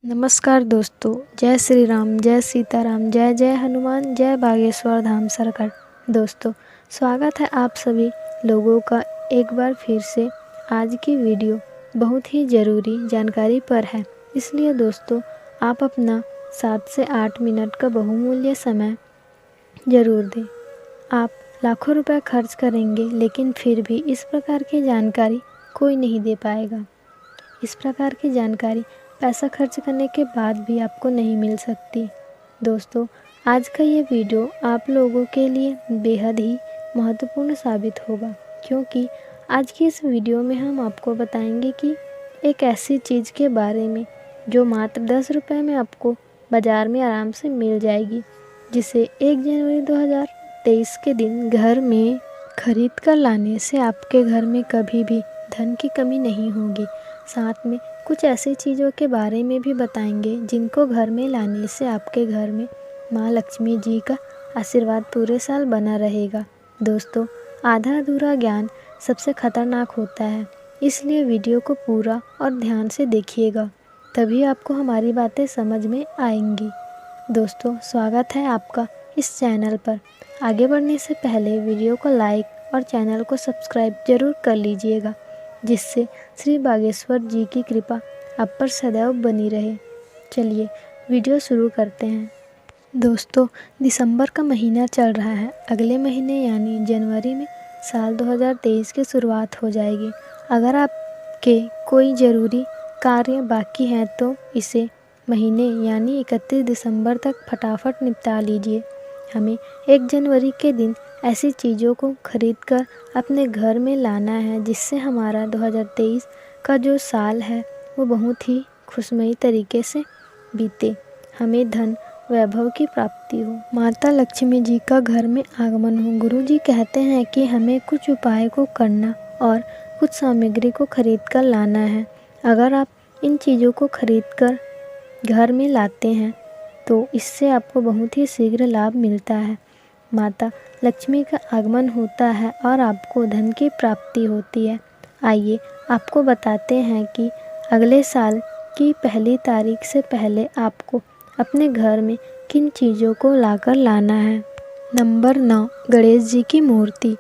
नमस्कार दोस्तों, जय श्री राम, जय सीताराम, जय जय हनुमान, जय बागेश्वर धाम सरकार। दोस्तों, स्वागत है आप सभी लोगों का एक बार फिर से। आज की वीडियो बहुत ही ज़रूरी जानकारी पर है, इसलिए दोस्तों आप अपना 7 से 8 मिनट का बहुमूल्य समय ज़रूर दें। आप लाखों रुपए खर्च करेंगे लेकिन फिर भी इस प्रकार की जानकारी कोई नहीं दे पाएगा। इस प्रकार की जानकारी पैसा खर्च करने के बाद भी आपको नहीं मिल सकती। दोस्तों, आज का ये वीडियो आप लोगों के लिए बेहद ही महत्वपूर्ण साबित होगा, क्योंकि आज की इस वीडियो में हम आपको बताएंगे कि एक ऐसी चीज़ के बारे में जो मात्र 10 रुपये में आपको बाज़ार में आराम से मिल जाएगी, जिसे 1 जनवरी 2023 के दिन घर में खरीद कर लाने से आपके घर में कभी भी धन की कमी नहीं होगी। साथ में कुछ ऐसी चीज़ों के बारे में भी बताएंगे जिनको घर में लाने से आपके घर में माँ लक्ष्मी जी का आशीर्वाद पूरे साल बना रहेगा। दोस्तों, आधा अधूरा ज्ञान सबसे खतरनाक होता है, इसलिए वीडियो को पूरा और ध्यान से देखिएगा, तभी आपको हमारी बातें समझ में आएंगी। दोस्तों, स्वागत है आपका इस चैनल पर। आगे बढ़ने से पहले वीडियो को लाइक और चैनल को सब्सक्राइब जरूर कर लीजिएगा, जिससे श्री बागेश्वर जी की कृपा आप पर सदैव बनी रहे। चलिए वीडियो शुरू करते हैं। दोस्तों, दिसंबर का महीना चल रहा है। अगले महीने यानी जनवरी में साल 2023 की शुरुआत हो जाएगी। अगर आपके कोई ज़रूरी कार्य बाकी हैं तो इसे महीने यानी 31 दिसंबर तक फटाफट निपटा लीजिए। हमें 1 जनवरी के दिन ऐसी चीज़ों को खरीदकर अपने घर में लाना है जिससे हमारा 2023 का जो साल है वो बहुत ही खुशमयी तरीके से बीते। हमें धन वैभव की प्राप्ति हो, माता लक्ष्मी जी का घर में आगमन हो। गुरु जी कहते हैं कि हमें कुछ उपाय को करना और कुछ सामग्री को खरीद कर लाना है। अगर आप इन चीज़ों को खरीद कर घर में लाते हैं तो इससे आपको बहुत ही शीघ्र लाभ मिलता है। माता लक्ष्मी का आगमन होता है और आपको धन की प्राप्ति होती है। आइए आपको बताते हैं कि अगले साल की पहली तारीख से पहले आपको अपने घर में किन चीज़ों को लाकर लाना है। नंबर 9, गणेश जी की मूर्ति।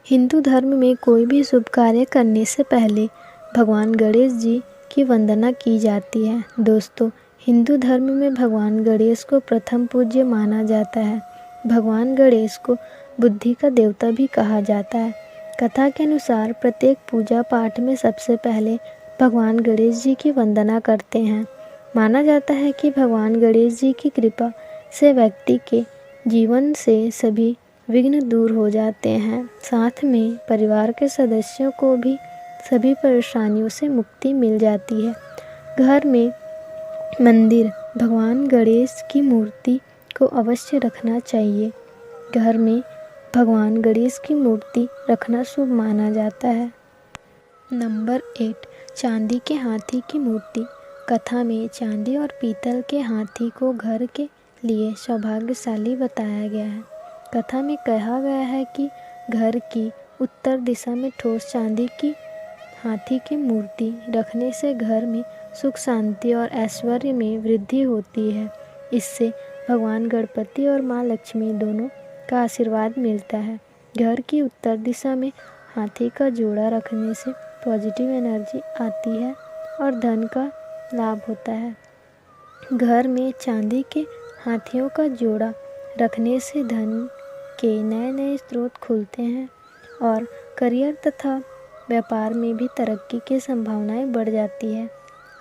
हिंदू धर्म में कोई भी शुभ कार्य करने से पहले भगवान गणेश जी की वंदना की जाती है। दोस्तों, हिंदू धर्म में भगवान गणेश को प्रथम पूज्य माना जाता है। भगवान गणेश को बुद्धि का देवता भी कहा जाता है। कथा के अनुसार प्रत्येक पूजा पाठ में सबसे पहले भगवान गणेश जी की वंदना करते हैं। माना जाता है कि भगवान गणेश जी की कृपा से व्यक्ति के जीवन से सभी विघ्न दूर हो जाते हैं। साथ में परिवार के सदस्यों को भी सभी परेशानियों से मुक्ति मिल जाती है। घर में मंदिर भगवान गणेश की मूर्ति को अवश्य रखना चाहिए। घर में भगवान गणेश की मूर्ति रखना शुभ माना जाता है। नंबर 8, चांदी के हाथी की मूर्ति। कथा में चांदी और पीतल के हाथी को घर के लिए सौभाग्यशाली बताया गया है। कथा में कहा गया है कि घर की उत्तर दिशा में ठोस चांदी की हाथी की मूर्ति रखने से घर में सुख शांति और ऐश्वर्य में वृद्धि होती है। इससे भगवान गणपति और माँ लक्ष्मी दोनों का आशीर्वाद मिलता है। घर की उत्तर दिशा में हाथी का जोड़ा रखने से पॉजिटिव एनर्जी आती है और धन का लाभ होता है। घर में चांदी के हाथियों का जोड़ा रखने से धन के नए नए स्रोत खुलते हैं और करियर तथा व्यापार में भी तरक्की की संभावनाएं बढ़ जाती है।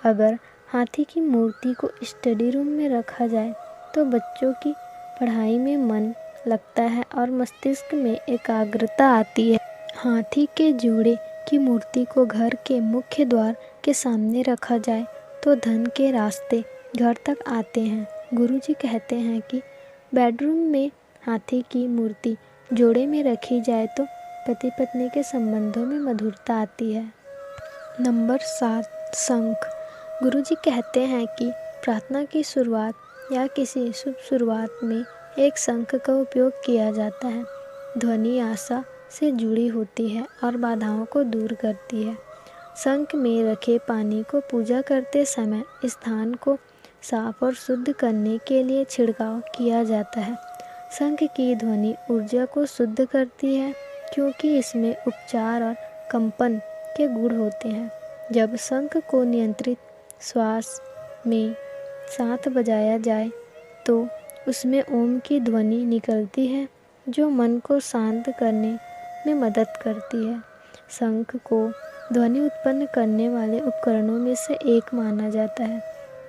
अगर हाथी की मूर्ति को स्टडी रूम में रखा जाए तो बच्चों की पढ़ाई में मन लगता है और मस्तिष्क में एकाग्रता आती है। हाथी के जोड़े की मूर्ति को घर के मुख्य द्वार के सामने रखा जाए तो धन के रास्ते घर तक आते हैं। गुरुजी कहते हैं कि बेडरूम में हाथी की मूर्ति जोड़े में रखी जाए तो पति पत्नी के संबंधों में मधुरता आती है। नंबर 7, शंख। गुरुजी कहते हैं कि प्रार्थना की शुरुआत या किसी शुभ शुरुआत में एक शंख का उपयोग किया जाता है। ध्वनि आशा से जुड़ी होती है और बाधाओं को दूर करती है। शंख में रखे पानी को पूजा करते समय स्थान को साफ और शुद्ध करने के लिए छिड़काव किया जाता है। शंख की ध्वनि ऊर्जा को शुद्ध करती है क्योंकि इसमें उपचार और कंपन के गुण होते हैं। जब शंख को नियंत्रित श्वास में साथ बजाया जाए तो उसमें ओम की ध्वनि निकलती है जो मन को शांत करने में मदद करती है। शंख को ध्वनि उत्पन्न करने वाले उपकरणों में से एक माना जाता है।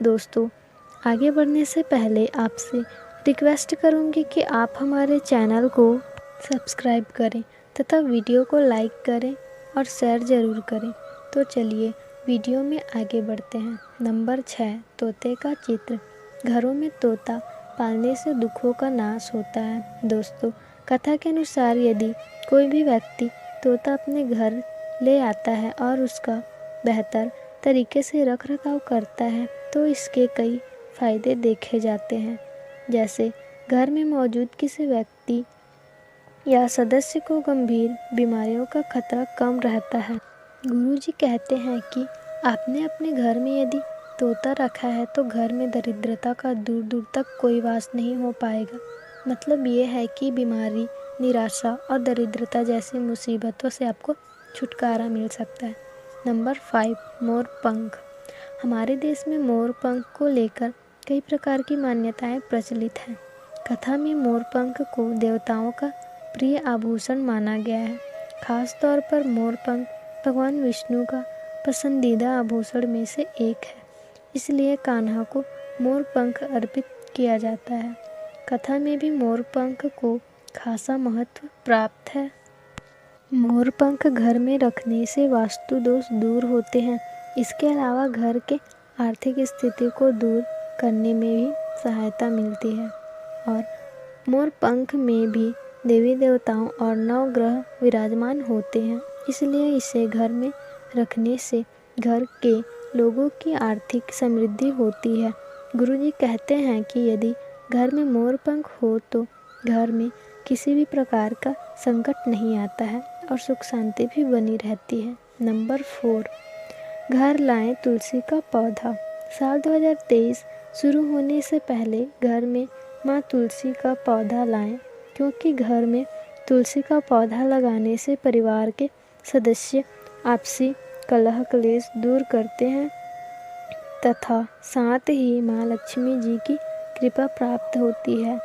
दोस्तों, आगे बढ़ने से पहले आपसे रिक्वेस्ट करूंगी कि आप हमारे चैनल को सब्सक्राइब करें तथा वीडियो को लाइक करें और शेयर ज़रूर करें। तो चलिए वीडियो में आगे बढ़ते हैं। नंबर 6, तोते का चित्र। घरों में तोता पालने से दुखों का नाश होता है। दोस्तों, कथा के अनुसार यदि कोई भी व्यक्ति तोता अपने घर ले आता है और उसका बेहतर तरीके से रख रखाव करता है तो इसके कई फायदे देखे जाते हैं। जैसे घर में मौजूद किसी व्यक्ति या सदस्य को गंभीर बीमारियों का खतरा कम रहता है। गुरुजी कहते हैं कि आपने अपने घर में यदि तोता रखा है तो घर में दरिद्रता का दूर दूर तक कोई वास नहीं हो पाएगा। मतलब ये है कि बीमारी, निराशा और दरिद्रता जैसी मुसीबतों से आपको छुटकारा मिल सकता है। नंबर 5, मोर पंख। हमारे देश में मोर पंख को लेकर कई प्रकार की मान्यताएं प्रचलित हैं। कथा में मोर पंख को देवताओं का प्रिय आभूषण माना गया है। खास तौर पर मोर पंख भगवान विष्णु का पसंदीदा आभूषण में से एक है, इसलिए कान्हा को मोर पंख अर्पित किया जाता है। कथा में भी मोर पंख को खासा महत्व प्राप्त है। मोर पंख घर में रखने से वास्तु दोष दूर होते हैं। इसके अलावा घर के आर्थिक स्थिति को दूर करने में भी सहायता मिलती है। और मोर पंख में भी देवी देवताओं और नवग्रह विराजमान होते हैं, इसलिए इसे घर में रखने से घर के लोगों की आर्थिक समृद्धि होती है। गुरुजी कहते हैं कि यदि घर में मोर पंख हो तो घर में किसी भी प्रकार का संकट नहीं आता है और सुख शांति भी बनी रहती है। नंबर 4, घर लाएं तुलसी का पौधा। साल 2023 शुरू होने से पहले घर में माँ तुलसी का पौधा लाएं, क्योंकि घर में तुलसी का पौधा लगाने से परिवार के सदस्य आपसी कलह क्लेश दूर करते हैं तथा साथ ही माँ लक्ष्मी जी की कृपा प्राप्त होती है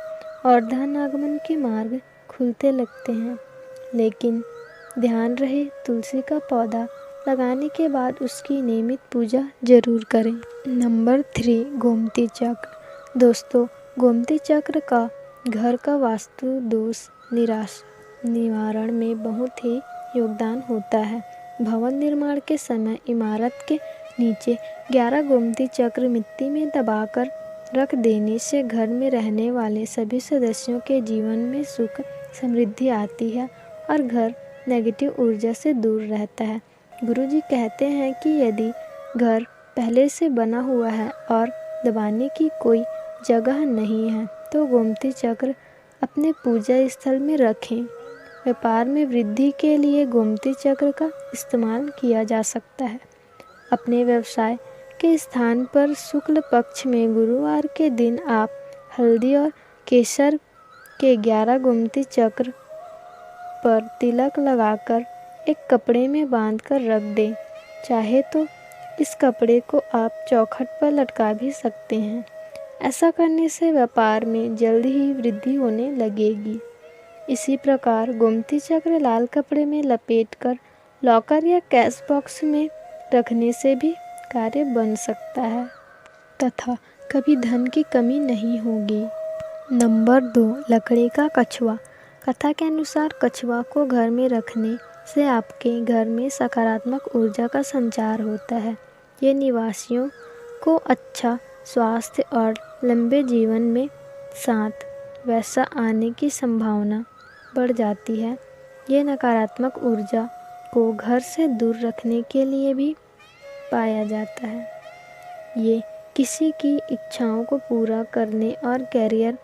और धन आगमन के मार्ग खुलते लगते हैं। लेकिन ध्यान रहे, तुलसी का पौधा लगाने के बाद उसकी नियमित पूजा जरूर करें। नंबर 3, गोमती चक्र। दोस्तों, गोमती चक्र का घर का वास्तु दोष निवारण में बहुत ही योगदान होता है। भवन निर्माण के समय इमारत के नीचे 11 गोमती चक्र मिट्टी में दबाकर रख देने से घर में रहने वाले सभी सदस्यों के जीवन में सुख समृद्धि आती है और घर नेगेटिव ऊर्जा से दूर रहता है। गुरुजी कहते हैं कि यदि घर पहले से बना हुआ है और दबाने की कोई जगह नहीं है तो गोमती चक्र अपने पूजा स्थल में रखें। व्यापार में वृद्धि के लिए गोमती चक्र का इस्तेमाल किया जा सकता है। अपने व्यवसाय के स्थान पर शुक्ल पक्ष में गुरुवार के दिन आप हल्दी और केसर के 11 गोमती चक्र पर तिलक लगाकर एक कपड़े में बांधकर रख दें। चाहे तो इस कपड़े को आप चौखट पर लटका भी सकते हैं। ऐसा करने से व्यापार में जल्द ही वृद्धि होने लगेगी। इसी प्रकार गोमती चक्र लाल कपड़े में लपेटकर लॉकर या कैश बॉक्स में रखने से भी कार्य बन सकता है तथा कभी धन की कमी नहीं होगी। नंबर 2, लकड़ी का कछुआ। कथा के अनुसार कछुआ को घर में रखने से आपके घर में सकारात्मक ऊर्जा का संचार होता है। ये निवासियों को अच्छा स्वास्थ्य और लंबे जीवन में साथ वैसा आने की संभावना बढ़ जाती है। ये नकारात्मक ऊर्जा को घर से दूर रखने के लिए भी पाया जाता है। ये किसी की इच्छाओं को पूरा करने और कैरियर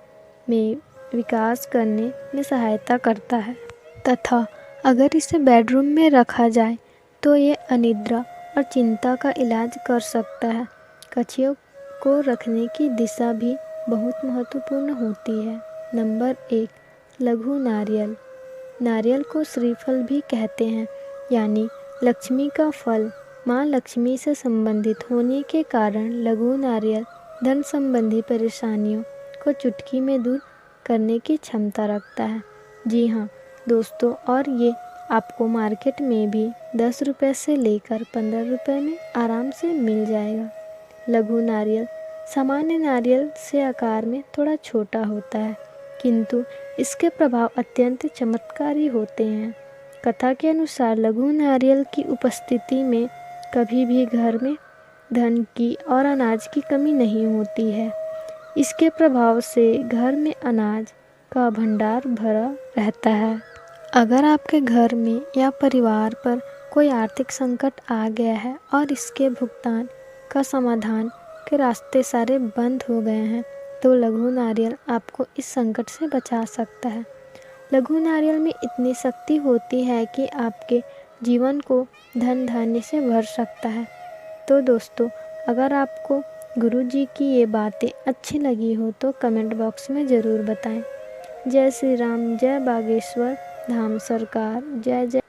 में विकास करने में सहायता करता है तथा अगर इसे बेडरूम में रखा जाए तो ये अनिद्रा और चिंता का इलाज कर सकता है। को रखने की दिशा भी बहुत महत्वपूर्ण होती है। नंबर 1, लघु नारियल। नारियल को श्रीफल भी कहते हैं, यानी लक्ष्मी का फल। माँ लक्ष्मी से संबंधित होने के कारण लघु नारियल धन संबंधी परेशानियों को चुटकी में दूर करने की क्षमता रखता है। जी हाँ दोस्तों, और ये आपको मार्केट में भी 10 रुपये से लेकर 15 रुपये में आराम से मिल जाएगा। लघु नारियल सामान्य नारियल से आकार में थोड़ा छोटा होता है, किंतु इसके प्रभाव अत्यंत चमत्कारी होते हैं। कथा के अनुसार लघु नारियल की उपस्थिति में कभी भी घर में धन की और अनाज की कमी नहीं होती है। इसके प्रभाव से घर में अनाज का भंडार भरा रहता है। अगर आपके घर में या परिवार पर कोई आर्थिक संकट आ गया है और इसके भुगतान का समाधान के रास्ते सारे बंद हो गए हैं, तो लघु नारियल आपको इस संकट से बचा सकता है। लघु नारियल में इतनी शक्ति होती है कि आपके जीवन को धन धान्य से भर सकता है। तो दोस्तों, अगर आपको गुरुजी की ये बातें अच्छी लगी हो तो कमेंट बॉक्स में ज़रूर बताएं। जय श्री राम, जय बागेश्वर धाम सरकार, जय जय।